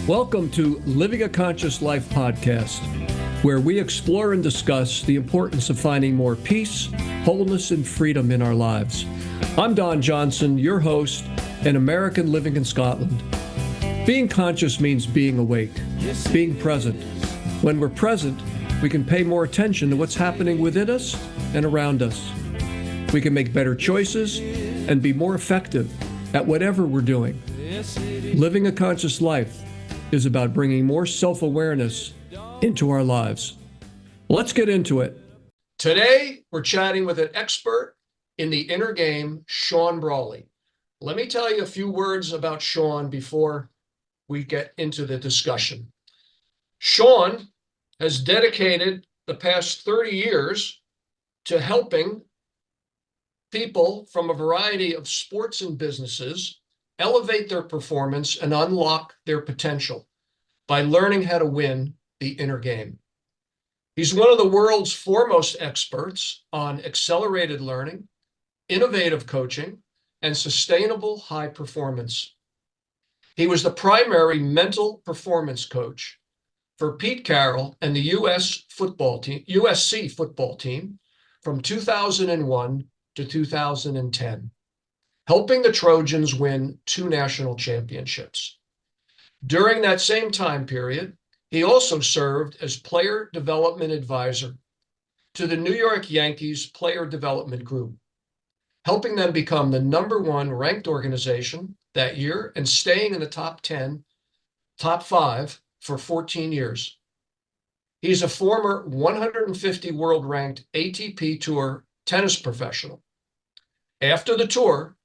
Welcome to Living a Conscious Life podcast, where we explore and discuss the importance of finding more peace, wholeness, and freedom in our lives. I'm Don Johnson, your host, an American living in Scotland. Being conscious means being awake, being present. When we're present, we can pay more attention to what's happening within us and around us. We can make better choices and be more effective at whatever we're doing. Living a conscious life is about bringing more self-awareness into our lives. Let's get into it. Today, we're chatting with an expert in the inner game, Sean Brawley. Let me tell you a few words about Sean before we get into the discussion. Sean has dedicated the past 30 years to helping people from a variety of sports and businesses elevate their performance and unlock their potential by learning how to win the inner game. He's one of the world's foremost experts on accelerated learning, innovative coaching, and sustainable high performance. He was the primary mental performance coach for Pete Carroll and the USC football team from 2001 to 2010, helping the Trojans win 2 national championships. During that same time period, he also served as player development advisor to the New York Yankees Player Development Group, helping them become the #1 ranked organization that year and staying in the top 5 for 14 years. He's a former 150 world-ranked ATP Tour tennis professional. After the tour,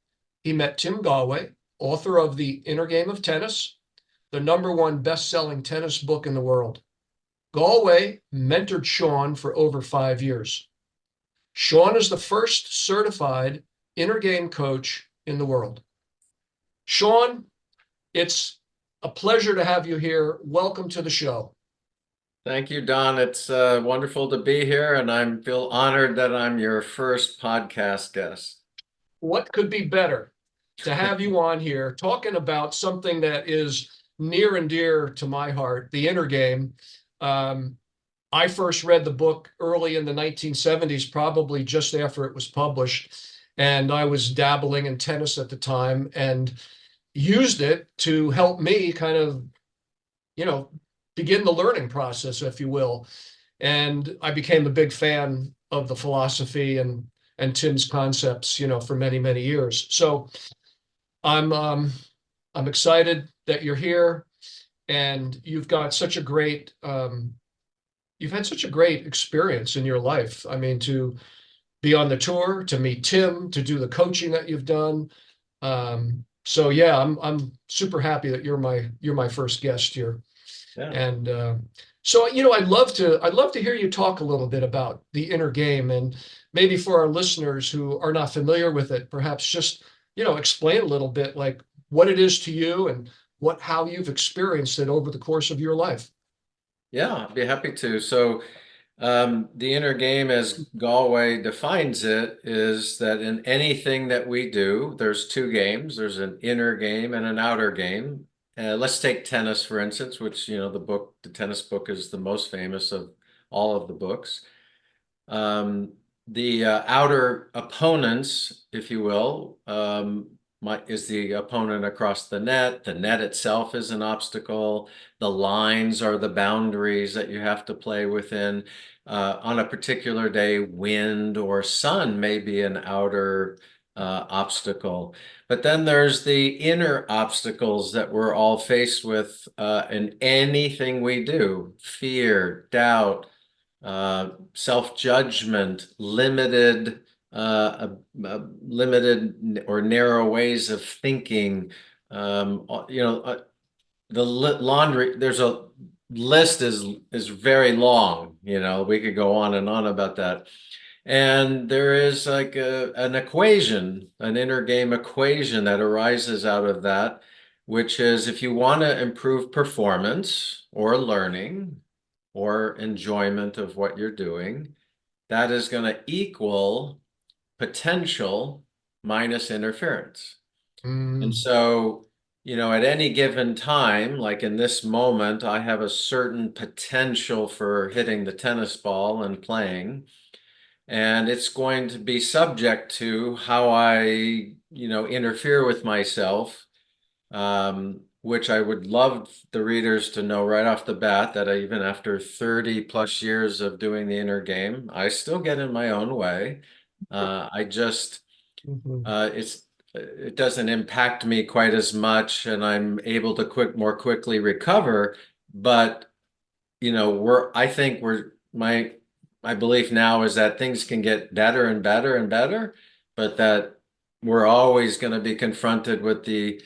he met Tim Gallwey, author of The Inner Game of Tennis, the #1 best-selling tennis book in the world. Gallwey mentored Sean for over 5 years. Sean is the first certified inner game coach in the world. Sean, it's a pleasure to have you here. Welcome to the show. Thank you, Don. It's wonderful to be here, and I feel honored that I'm your first podcast guest. What could be better to have you on here talking about something that is near and dear to my heart, the inner game. I first read the book early in the 1970s, probably just after it was published, and I was dabbling in tennis at the time and used it to help me kind of, begin the learning process, if you will. And I became a big fan of the philosophy and Tim's concepts, for many, many years. So I'm excited that you're here, and you've got such a great, you've had such a great experience in your life. I mean, to be on the tour, to meet Tim, to do the coaching that you've done. So yeah, I'm super happy that you're my first guest here. Yeah. And so I'd love to hear you talk a little bit about the inner game, and maybe for our listeners who are not familiar with it, perhaps just explain a little bit like what it is to you and how you've experienced it over the course of your life. Yeah, I'd be happy to. So the inner game, as Gallwey defines it, is that in anything that we do, there's 2 games. There's an inner game and an outer game. Let's take tennis, for instance, which, the tennis book is the most famous of all of the books. The outer opponents, if you will, is the opponent across the net. The net itself is an obstacle. The lines are the boundaries that you have to play within. On a particular day, wind or sun may be an outer obstacle. But then there's the inner obstacles that we're all faced with in anything we do: fear, doubt, self-judgment, limited or narrow ways of thinking. The laundry, there's a list is very long. We could go on and on about that. And there is like an equation, an inner game equation that arises out of that, which is if you want to improve performance or learning or enjoyment of what you're doing, that is going to equal potential minus interference. And so at any given time, like in this moment, I have a certain potential for hitting the tennis ball and playing. And it's going to be subject to how I, interfere with myself, which I would love the readers to know right off the bat that even after 30 plus years of doing the inner game, I still get in my own way. I just, Mhm. it doesn't impact me quite as much, and I'm able to more quickly recover. But I think my belief now is that things can get better and better and better, but that we're always going to be confronted with the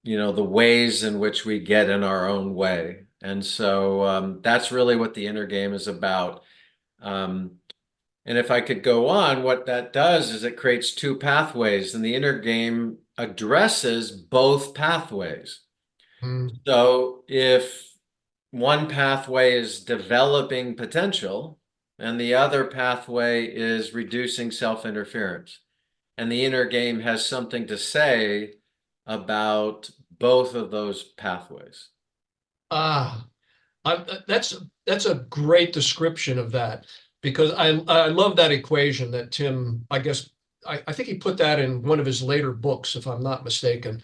ways in which we get in our own way. And so that's really what the inner game is about. Um, and if I could go on, what that does is it creates two pathways, and the inner game addresses both pathways. Mm. So if one pathway is developing potential, and the other pathway is reducing self-interference. And the inner game has something to say about both of those pathways. Ah, that's a great description of that because I love that equation that Tim, I guess I think he put that in one of his later books, if I'm not mistaken.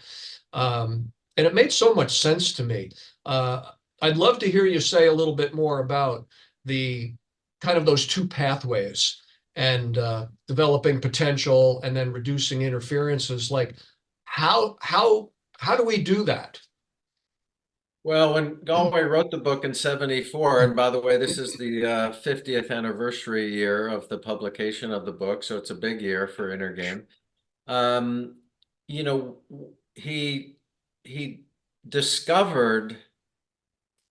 And it made so much sense to me. Uh, I'd love to hear you say a little bit more about the kind of those two pathways and developing potential and then reducing interferences. Like how do we do that? Well, when Galway wrote the book in 74, and by the way, this is the 50th anniversary year of the publication of the book, so it's a big year for Inner Game. Um, you know, he he discovered,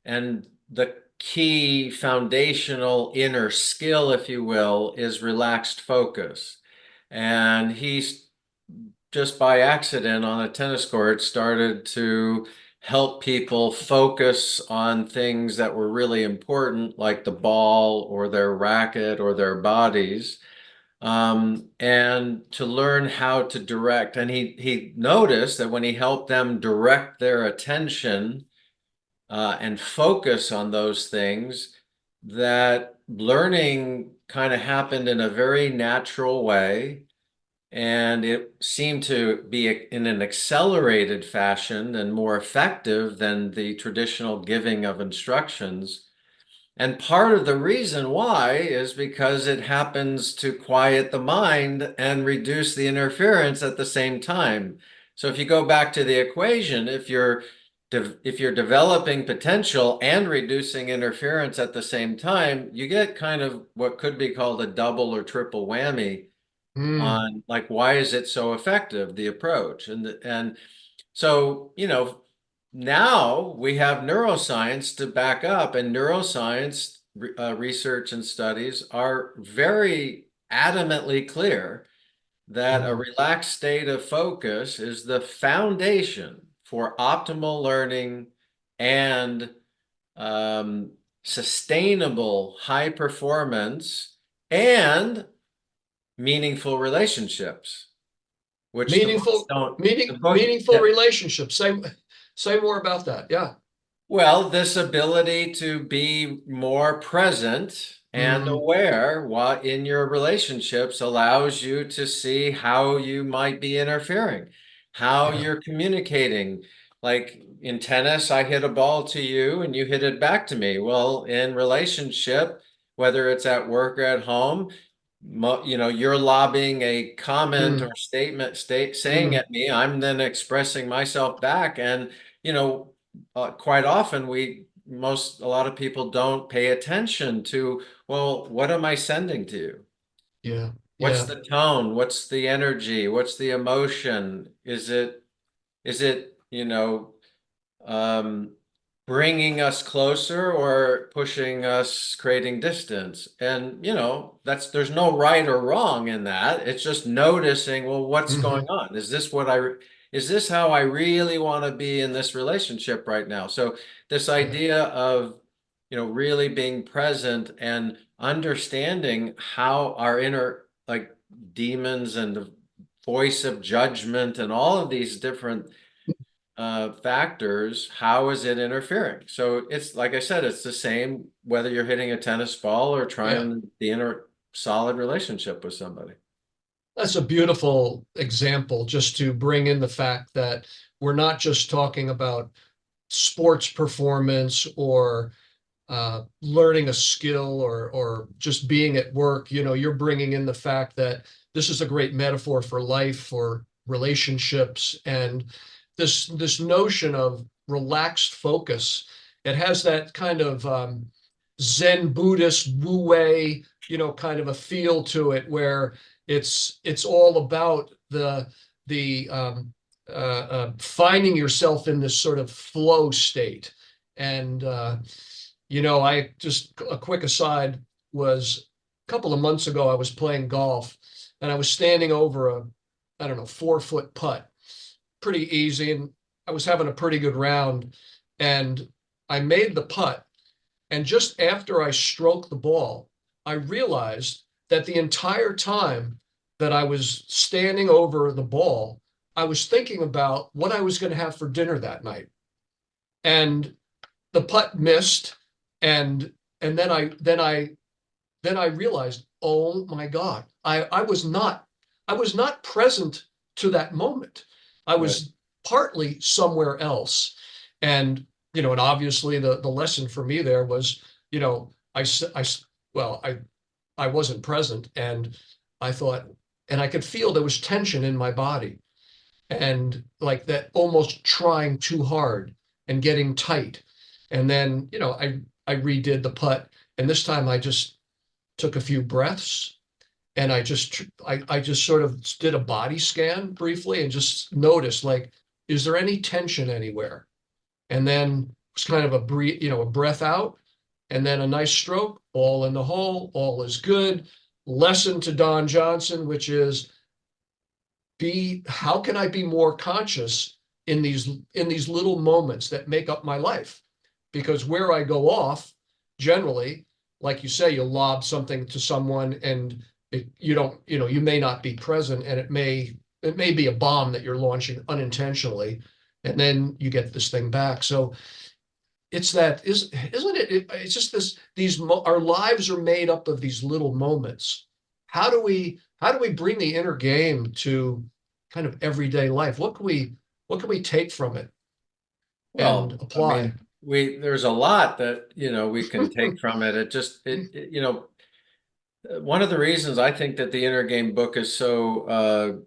and the key foundational inner skill, if you will, is relaxed focus. And he's just by accident on a tennis court started to help people focus on things that were really important, like the ball or their racket or their bodies, and to learn how to direct. And he noticed that when he helped them direct their attention and focus on those things, that learning kind of happened in a very natural way. And it seemed to be in an accelerated fashion and more effective than the traditional giving of instructions. And part of the reason why is because it happens to quiet the mind and reduce the interference at the same time. So if you go back to the equation, if you're developing potential and reducing interference at the same time, you get kind of what could be called a double or triple whammy Mm, on, like, why is it so effective, the approach. And so, now we have neuroscience to back up, and neuroscience research and studies are very adamantly clear that a mm. relaxed state of focus is the foundation for optimal learning and um, sustainable high performance and meaningful relationships, which the books don't, the book, Meaningful relationships. Say more about that. Yeah. well, this ability to be more present and Mm, aware while in your relationships allows you to see how you might be interfering, how yeah. you're communicating. Like in tennis, I hit a ball to you and you hit it back to me. Well, in relationship, whether it's at work or at home, you're lobbing a comment Mm, or statement, saying mm, at me, I'm then expressing myself back. And, you know, quite often a lot of people don't pay attention to, well, what am I sending to you? yeah. What's Yeah. the tone? What's the energy? What's the emotion? Is it, um, bringing us closer or pushing us, creating distance? And, there's no right or wrong in that. It's just noticing, well, what's going Hmm. on? Is this how I really want to be in this relationship right now? So this Yeah. idea of, really being present and understanding how our inner, like, demons and the voice of judgment and all of these different factors, how is it interfering? So it's like I said, it's the same whether you're hitting a tennis ball or Yeah. trying to be in a solid relationship with somebody. That's a beautiful example just to bring in the fact that we're not just talking about sports performance or learning a skill or just being at work. You're bringing in the fact that this is a great metaphor for life, for relationships, and this notion of relaxed focus. It has that kind of Zen Buddhist Wu Wei, kind of a feel to it, where it's all about the finding yourself in this sort of flow state. And I just a quick aside was a couple of months ago, I was playing golf and I was standing over I don't know, 4-foot putt, pretty easy. And I was having a pretty good round and I made the putt. And just after I stroked the ball, I realized that the entire time that I was standing over the ball, I was thinking about what I was going to have for dinner that night. And the putt missed, and and then I realized, oh my God, I was not present to that moment. I Right. was partly somewhere else. And obviously the lesson for me there was, well, I wasn't present, and I thought, and I could feel there was tension in my body, and like that, almost trying too hard and getting tight. And then, I redid the putt, and this time I just took a few breaths, and I just sort of did a body scan briefly and just noticed, like, is there any tension anywhere? And then it's kind of a breath out, and then a nice stroke, all in the hole, all is good. Lesson to Don Johnson, which is, how can I be more conscious in these little moments that make up my life? Because where I go off, generally, like you say, you lob something to someone, and you don't, you may not be present, and it may be a bomb that you're launching unintentionally, and then you get this thing back. So isn't it? It's just our lives are made up of these little moments. How do we bring the inner game to kind of everyday life? What can we take from it and Well, I apply? mean, there's a lot that, we can take from it. It just, one of the reasons I think that the Inner Game book is so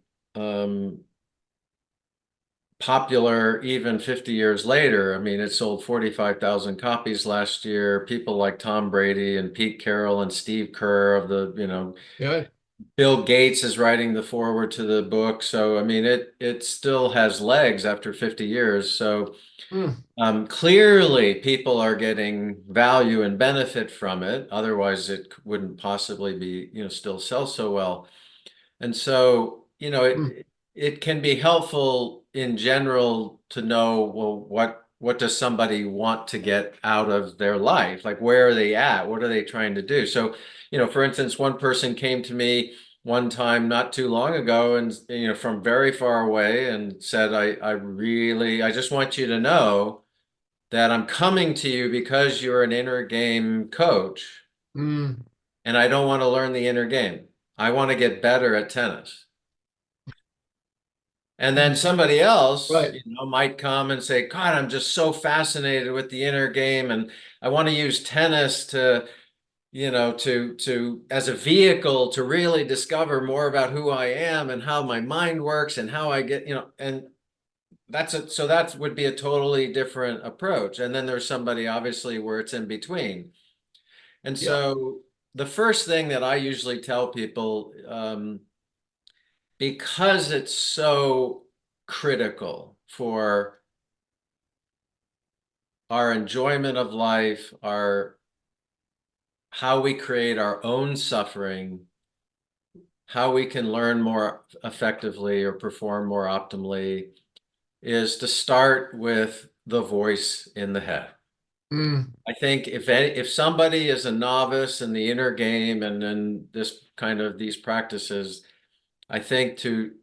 popular even 50 years later. I mean, it sold 45,000 copies last year. People like Tom Brady and Pete Carroll and Steve Kerr of Yeah. Bill Gates is writing the foreword to the book. So, I mean, it still has legs after 50 years. So, Mm, clearly, people are getting value and benefit from it. Otherwise, it wouldn't possibly be, still sell so well. And so, mm. it can be helpful in general to know, well, what does somebody want to get out of their life? Like, where are they at? What are they trying to do? So, for instance, one person came to me one time not too long ago and, from very far away and said, I just want you to know that I'm coming to you because you're an inner game coach Mm. and I don't want to learn the inner game. I want to get better at tennis. And then somebody else, Right. might come and say, God, I'm just so fascinated with the inner game and I want to use tennis to, as a vehicle to really discover more about who I am and how my mind works and how I get, and so that would be a totally different approach. And then there's somebody obviously where it's in between. And Yeah. so the first thing that I usually tell people, because it's so critical for our enjoyment of life, our how we create our own suffering, how we can learn more effectively or perform more optimally, is to start with the voice in the head. Mm. I think if somebody is a novice in the inner game and then this kind of these practices, I think to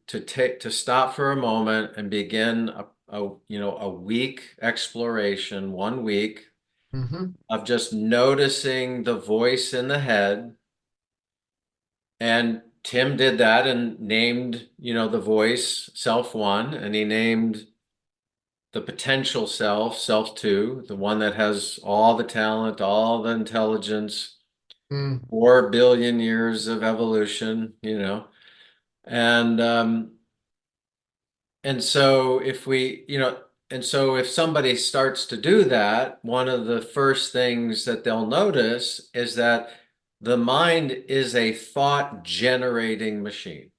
stop for a moment and begin a week exploration, 1 week Mm-hmm. of just noticing the voice in the head. And Tim did that and named, the voice self one, and he named the potential self, self two, the one that has all the talent, all the intelligence, Mm. 4 billion years of evolution. And and so if we, and so if somebody starts to do that, one of the first things that they'll notice is that the mind is a thought generating machine.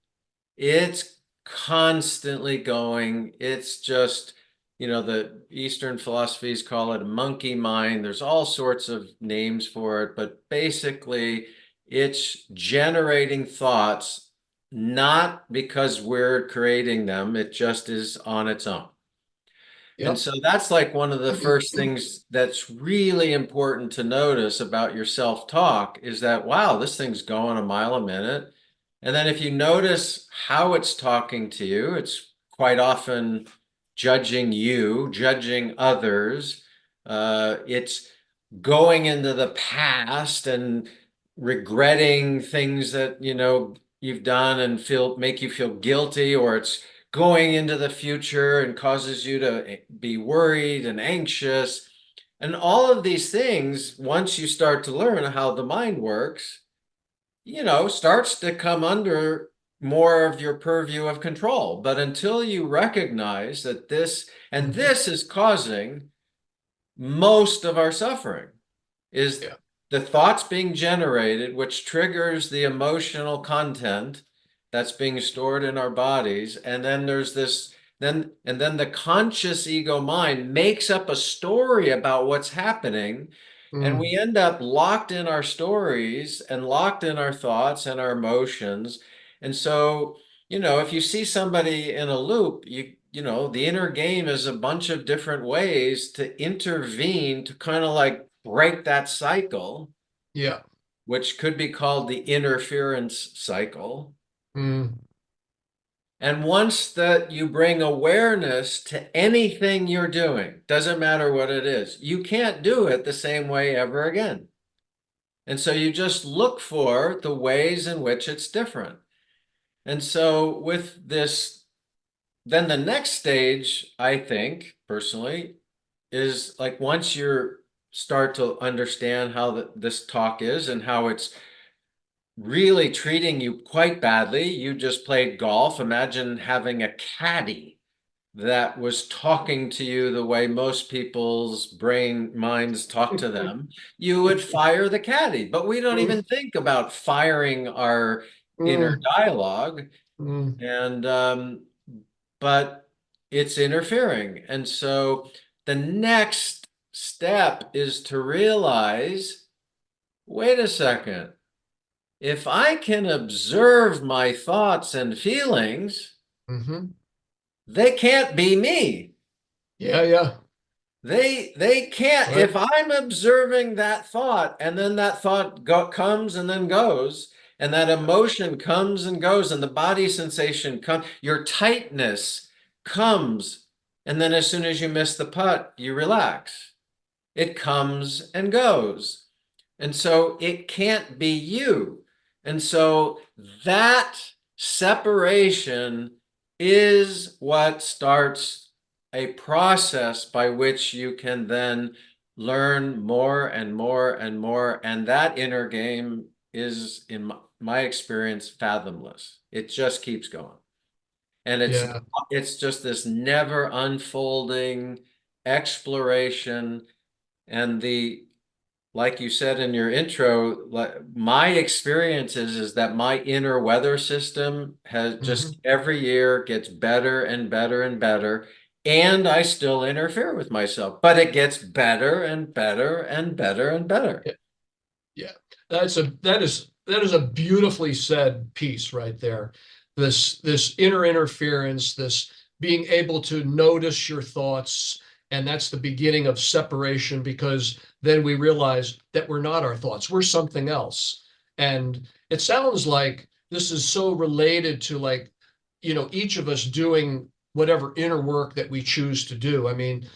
It's constantly going. It's just, the Eastern philosophies call it a monkey mind. There's all sorts of names for it, but basically, it's generating thoughts, not because we're creating them, it just is on its own. And Yep. so that's like one of the first things that's really important to notice about your self-talk is that, wow, this thing's going a mile a minute. And then if you notice how it's talking to you, it's quite often judging you, judging others. It's going into the past and regretting things that, you've done and make you feel guilty, or it's going into the future and causes you to be worried and anxious. And all of these things, once you start to learn how the mind works, starts to come under more of your purview of control. But until you recognize that this is causing most of our suffering, is Yeah. the thoughts being generated, which triggers the emotional content that's being stored in our bodies. And then there's then the conscious ego mind makes up a story about what's happening. And Mm. we end up locked in our stories and locked in our thoughts and our emotions. And so, if you see somebody in a loop, the inner game is a bunch of different ways to intervene to kind of like break that cycle, Yeah. which could be called the interference cycle. Mm. And once that you bring awareness to anything you're doing, doesn't matter what it is, you can't do it the same way ever again. And so you just look for the ways in which it's different. And so with this, then the next stage, I think personally, is like once you start to understand how this talk is and how it's really treating you quite badly. You just played golf. Imagine having a caddy that was talking to you the way most people's minds talk to them. You would fire the caddy, but we don't Mm. even think about firing our inner Mm. dialogue. Mm. And but it's interfering. And so the next step is to realize, wait a second, if I can observe my thoughts and feelings, Mm-hmm. they can't be me. Yeah. Yeah. They can't. Right. If I'm observing that thought and then that thought comes and then goes, and that emotion comes and goes, and the body sensation comes, your tightness comes, and then as soon as you miss the putt, you relax. It comes and goes. And so it can't be you. And so that separation is what starts a process by which you can then learn more and more and more. And that inner game is, in my experience, fathomless. It just keeps going. And Yeah. it's just this never unfolding exploration. And like you said in your intro, my experience is that my inner weather system has Mm-hmm. just every year gets better and better and better. And I still interfere with myself, but it gets better and better and better and better. Yeah. Yeah. That is a beautifully said piece right there. This inner interference, this being able to notice your thoughts, and that's the beginning of separation because then we realize that we're not our thoughts, we're something else. And it sounds like this is so related to like, each of us doing whatever inner work that we choose to do. I mean,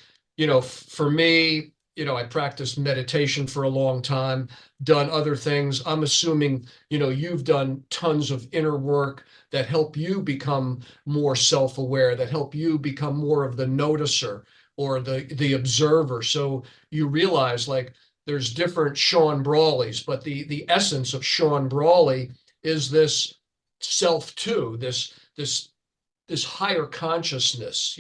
for me, I practiced meditation for a long time, done other things. I'm assuming, you've done tons of inner work that help you become more self-aware, that help you become more of the noticer or the observer. So you realize like there's different Sean Brawleys, but the essence of Sean Brawley is this self too, this higher consciousness,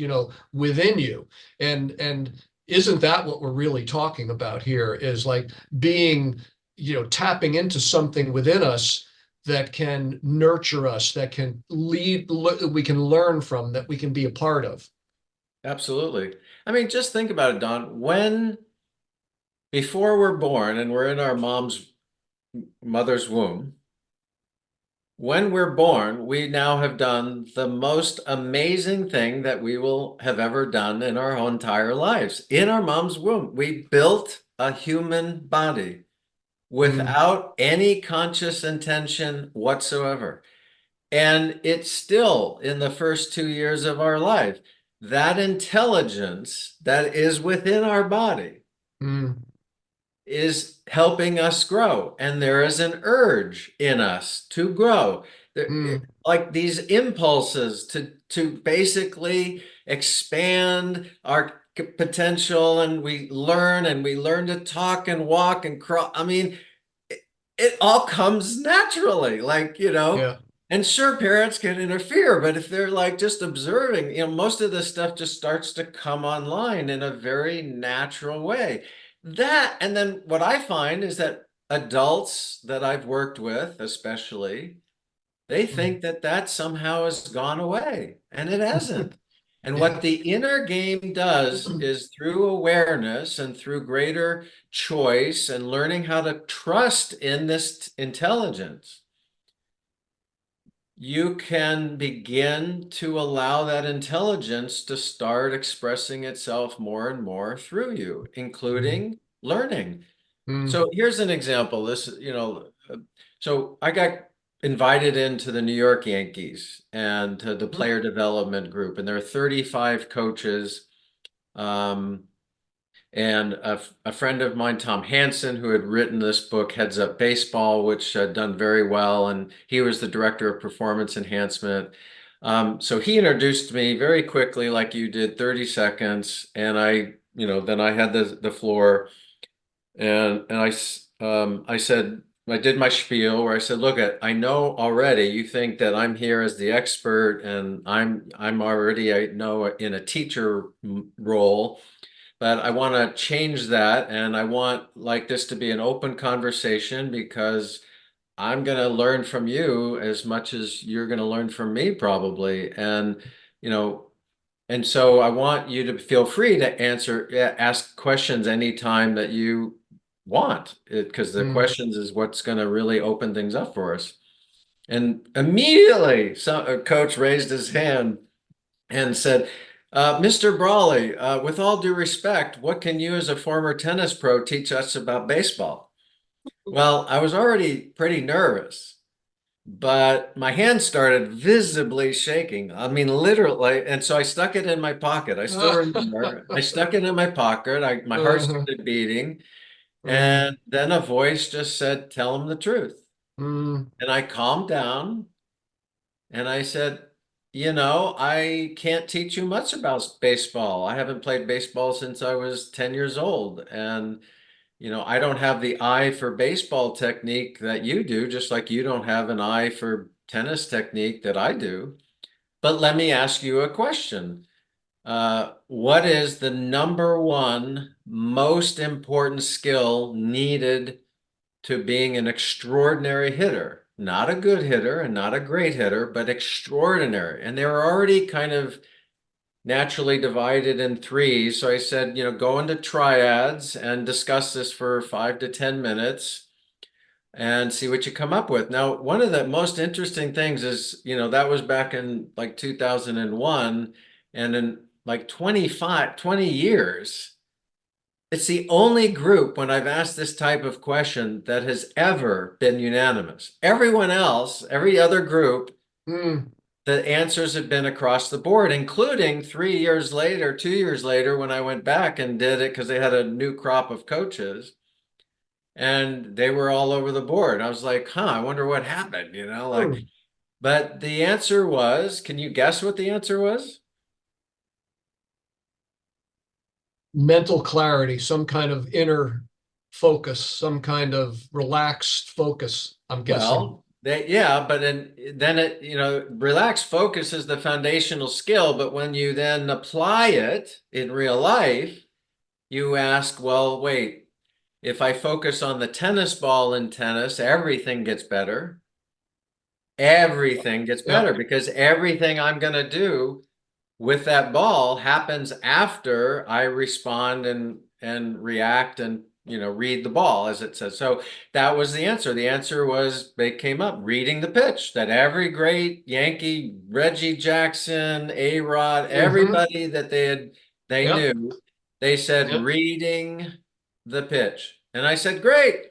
within you. And isn't that what we're really talking about here, is like being, tapping into something within us that can nurture us, that can lead, we can learn from, that we can be a part of. Absolutely. I mean, just think about it, Don. Before we're born and we're in our mother's womb, when we're born, we now have done the most amazing thing that we will have ever done in our whole entire lives. In our mom's womb, we built a human body Mm, without any conscious intention whatsoever. And it's still in the first 2 years of our life. That intelligence that is within our body mm, is helping us grow. And there is an urge in us to grow. mm, Like these impulses to basically expand our potential, and we learn to talk and walk and crawl. I mean, it all comes naturally, like, yeah. and sure, parents can interfere, but if they're like just observing, most of this stuff just starts to come online in a very natural way. And then what I find is that adults that I've worked with, especially, they Mm. think that that somehow has gone away, and it hasn't. And what Yeah. the inner game does is, through awareness and through greater choice and learning how to trust in this intelligence, you can begin to allow that intelligence to start expressing itself more and more through you, Mm, including learning. mm, So here's an example. So I got invited into the New York Yankees and to the mm, player development group, and there are 35 coaches. Um, and a friend of mine, Tom Hansen, who had written this book, Heads Up Baseball, which had done very well, and he was the director of performance enhancement. So he introduced me very quickly, like you did, 30 seconds, and then I had the floor, and I said, I did my spiel where I said, look, I know already you think that I'm here as the expert, and I'm already, I know, in a teacher role. But I want to change that, and I want like this to be an open conversation, because I'm going to learn from you as much as you're going to learn from me, probably. You know, and so I want you to feel free to ask questions anytime that you want, because the mm. questions is what's going to really open things up for us. And immediately, a coach raised his hand and said, Mr. Brawley, with all due respect, what can you as a former tennis pro teach us about baseball? Well, I was already pretty nervous, but my hand started visibly shaking. I mean, literally. And so I stuck it in my pocket. I still remember. I stuck it in my pocket. My heart Uh-huh, started beating. uh, And then a voice just said, tell him the truth. mm, And I calmed down. And I said, I can't teach you much about baseball. I haven't played baseball since I was 10 years old. And, I don't have the eye for baseball technique that you do, just like you don't have an eye for tennis technique that I do. But let me ask you a question. What is the number one most important skill needed to being an extraordinary hitter? Not a good hitter and not a great hitter, but extraordinary. And they were already kind of naturally divided in threes. So I said, go into triads and discuss this for 5 to 10 minutes and see what you come up with. Now, one of the most interesting things is, that was back in like 2001, and in like 20 years, it's the only group when I've asked this type of question that has ever been unanimous. Everyone else, every other group, mm. the answers had been across the board, including 3 years later, 2 years later, when I went back and did it because they had a new crop of coaches and they were all over the board. I was like, huh, I wonder what happened, like, but the answer was, can you guess what the answer was? Mental clarity, some kind of inner focus, some kind of relaxed focus, I'm guessing. Well, yeah, but then relaxed focus is the foundational skill. But when you then apply it in real life, you ask, well, wait, if I focus on the tennis ball in tennis, everything gets better. Everything gets Yeah. better because everything I'm going to do with that ball happens after I respond and react and read the ball as it says. So that was the answer. The answer was they came up reading the pitch that every great Yankee, Reggie Jackson, A-Rod, Mm-hmm. everybody that they Yep. knew, they said Yep. reading the pitch. And I said, great.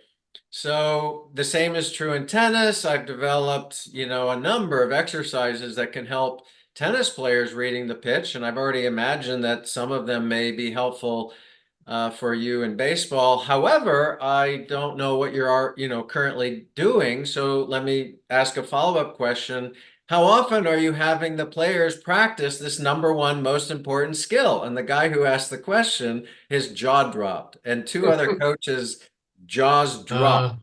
So the same is true in tennis. I've developed, a number of exercises that can help tennis players reading the pitch, and I've already imagined that some of them may be helpful for you in baseball. However, I don't know what you're, currently doing. So let me ask a follow-up question. How often are you having the players practice this number one most important skill? And the guy who asked the question, his jaw dropped, and two other coaches' jaws dropped. Uh,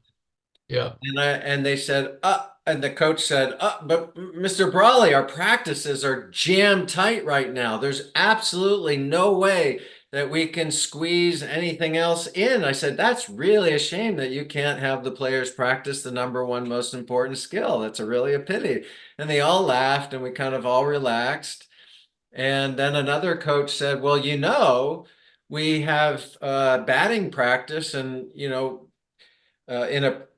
yeah. And they said, and the coach said, but Mr. Brawley, our practices are jam tight right now. There's absolutely no way that we can squeeze anything else in. I said, that's really a shame that you can't have the players practice the number one most important skill. That's really a pity. And they all laughed and we kind of all relaxed. And then another coach said, well, we have batting practice and,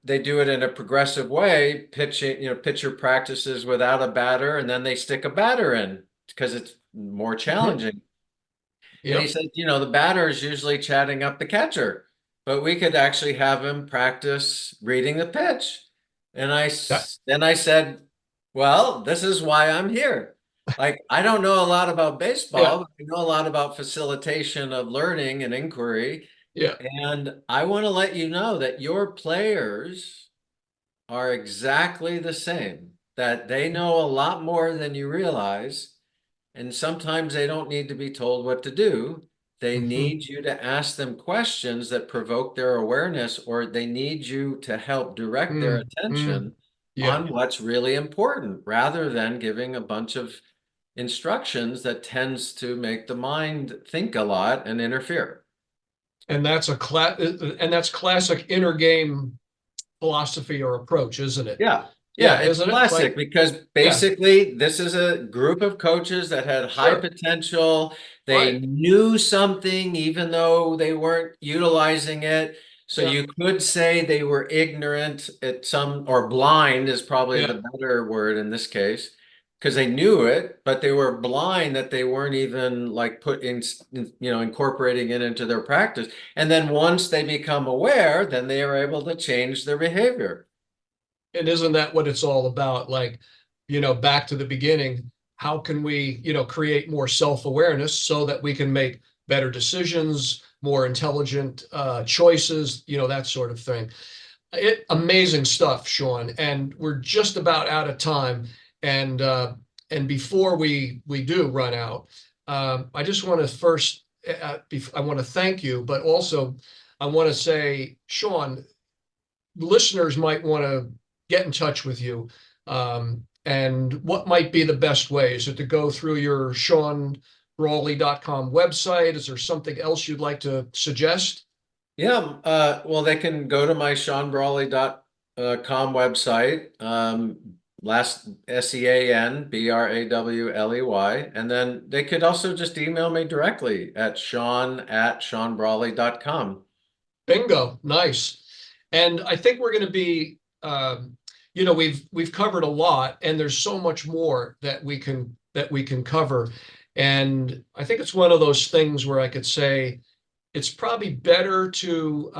they do it in a progressive way. Pitcher practices without a batter, and then they stick a batter in because it's more Mhm. challenging. And he Yep. said, the batter is usually chatting up the catcher, but we could actually have him practice reading the pitch. And That, then I said, well, this is why I'm here. Like, I don't know a lot about yeah. baseball, but I know a lot about facilitation of learning and inquiry. Yeah. And I want to let you know that your players are exactly the same, that they know a lot more than you realize. And sometimes they don't need to be told what to do. They Hmm. need you to ask them questions that provoke their awareness, or they need you to help direct their Mm, mm, attention yeah. on what's really important rather than giving a bunch of instructions that tends to make the mind think a lot and interfere. And that's classic inner game philosophy or approach, isn't it? Yeah. Yeah, Yeah, it's isn't it? classic Like, because yeah, basically this is a group of coaches that had high sure. potential. They Right. knew something even though they weren't utilizing it. So Yeah. you could say they were ignorant at some, or blind is probably Yeah. the better word in this case, because they knew it, but they were blind that they weren't even like incorporating it into their practice. And then once they become aware, then they are able to change their behavior. And isn't that what it's all about? Like, back to the beginning, how can we, create more self-awareness so that we can make better decisions, more intelligent choices, that sort of thing. Amazing stuff, Sean. And we're just about out of time. And and before we do run out, I just want to first I want to thank you, but also I want to say, Sean, listeners might want to get in touch with you. And what might be the best way? Is it to go through your SeanBrawley.com website? Is there something else you'd like to suggest? Yeah, well, they can go to my seanbrawley.com website, last SeanBrawley, and then they could also just email me directly at sean@seanbrawley.com. Bingo, nice. And I think we're going to be, we've covered a lot, and there's so much more that we can cover. And I think it's one of those things where I could say it's probably better to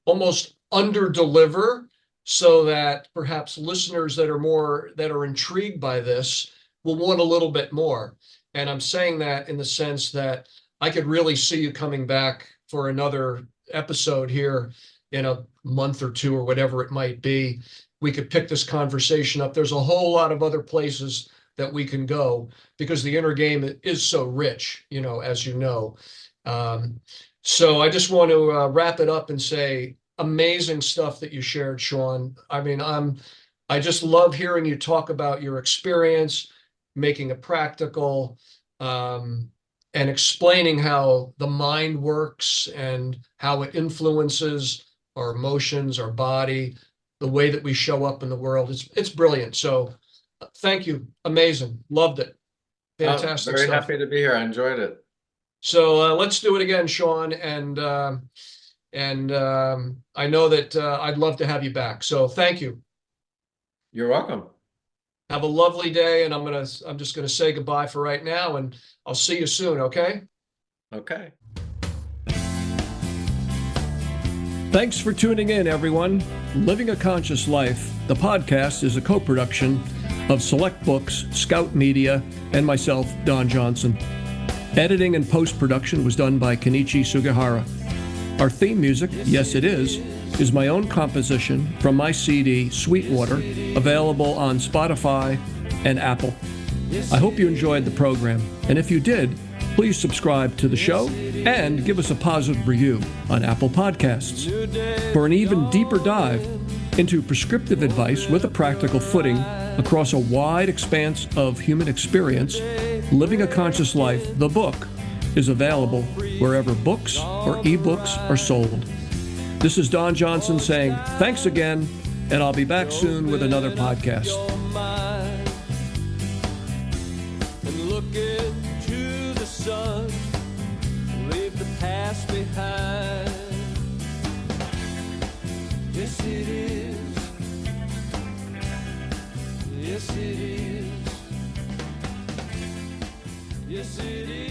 almost under deliver so that perhaps listeners that are intrigued by this will want a little bit more. And I'm saying that in the sense that I could really see you coming back for another episode here in a month or two or whatever it might be. We could pick this conversation up. There's a whole lot of other places that we can go because the inner game is so rich, as you know. So I just want to wrap it up and say amazing stuff that you shared, Sean. I mean, I just love hearing you talk about your experience, making it practical, and explaining how the mind works and how it influences our emotions, our body, the way that we show up in the world. It's brilliant. So thank you. Amazing. Loved it. Fantastic Very stuff. happy to be here. I enjoyed it. So let's do it again, Sean. And I know that I'd love to have you back. So thank you. You're welcome. Have a lovely day. And I'm just gonna say goodbye for right now, and I'll see you soon. Okay. Okay. Thanks for tuning in, everyone. Living a Conscious Life, the podcast, is a co-production of Select Books, Scout Media, and myself, Don Johnson. Editing and post-production was done by Kenichi Sugihara. Our theme music, Yes It Is my own composition from my CD, Sweetwater, available on Spotify and Apple. I hope you enjoyed the program, and if you did, please subscribe to the show and give us a positive review on Apple Podcasts. For an even deeper dive into prescriptive advice with a practical footing across a wide expanse of human experience, Living a Conscious Life, the book, is available wherever books or ebooks are sold. This is Don Johnson saying thanks again, and I'll be back soon with another podcast. And look into the sun, leave the past behind. Yes, it is. Yes, it is. Yes, it is.